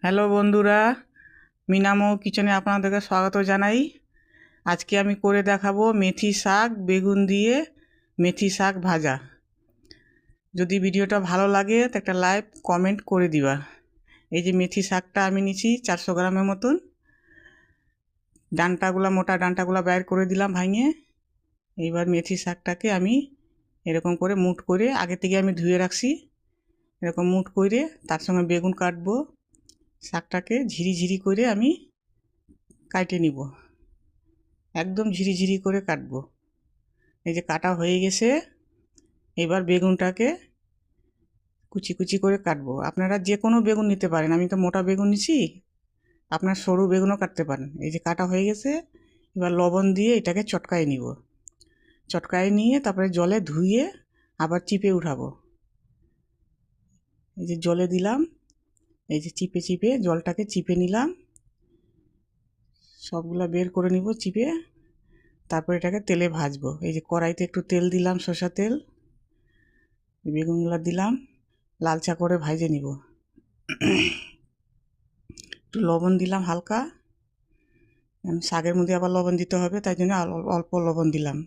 Hello বন্ধুরা, মিনামো কিচেনে আপনাদেরকে স্বাগত জানাই। আজকে আমি করে দেখাবো মেথি শাক বেগুন দিয়ে মেথি শাক ভাজা। যদি ভিডিওটা ভালো লাগে তো একটা লাইক কমেন্ট করে দিবা। এই যে মেথি শাকটা আমি নিচ্ছি 400 গ্রামের মতন। মোটা ডাঁটাগুলো বাইর করে দিলাম ভাঙিয়ে। এইবার মেথি শাকটাকে আমি এরকম করে মুঠ করে আগে থেকে আমি ধুয়ে রাখছি। এরকম মুঠ করে তার সঙ্গে বেগুন কাটবো। শাকটাকে ঝিরি করে আমি কাটে নিব, একদম ঝিরি করে কাটবো। এই যে কাটা হয়ে গেছে। এবার বেগুনটাকে কুচি করে কাটবো। আপনারা যে কোনো বেগুন নিতে পারেন, আমি তো মোটা বেগুন নিছি, আপনার সরু বেগুনও কাটতে পারেন। এই যে কাটা হয়ে গেছে। এবার লবণ দিয়ে এটাকে চটকায় নিব। চটকায় নিয়ে তারপরে জলে ধুয়ে আবার চিপে উঠাবো। এই যে জলে দিলাম, এই যে চিপে জলটাকে চিপে নিলাম, সবগুলা বের করে নিব চিপে। তারপর এটাকে তেলে ভাজবো। এই যে কড়াইতে একটু তেল দিলাম, সরষা তেল, বেগুনগুলো দিলাম, লালচা করে ভাজে নিব। একটু লবণ দিলাম হালকা, শাকের মধ্যে আবার লবণ দিতে হবে, তাই জন্য অল্প লবণ দিলাম।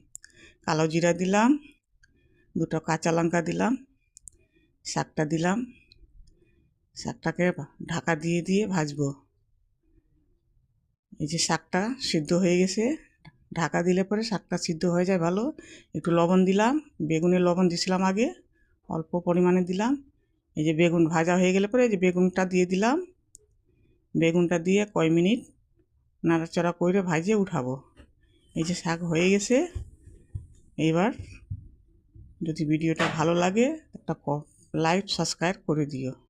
কালো জিরা দিলাম, দুটো কাঁচা লঙ্কা দিলাম, শাকটা দিলাম। শাকটাকে ঢাকা দিয়ে ভাজবো। এই যে শাকটা সিদ্ধ হয়ে গেছে, ঢাকা দিলে পরে শাকটা সিদ্ধ হয়ে যায় ভালো। একটু লবণ দিলাম, বেগুনে লবণ দিয়েছিলাম আগে, অল্প পরিমাণে দিলাম। এই যে বেগুন ভাজা হয়ে গেলে পরে এই যে বেগুনটা দিয়ে দিলাম। বেগুনটা দিয়ে কয় মিনিট নাড়াচাড়া করে ভাজে উঠাবো। এই যে শাক হয়ে গেছে। এইবার যদি ভিডিওটা ভালো লাগে একটা লাইক সাবস্ক্রাইব করে দিও।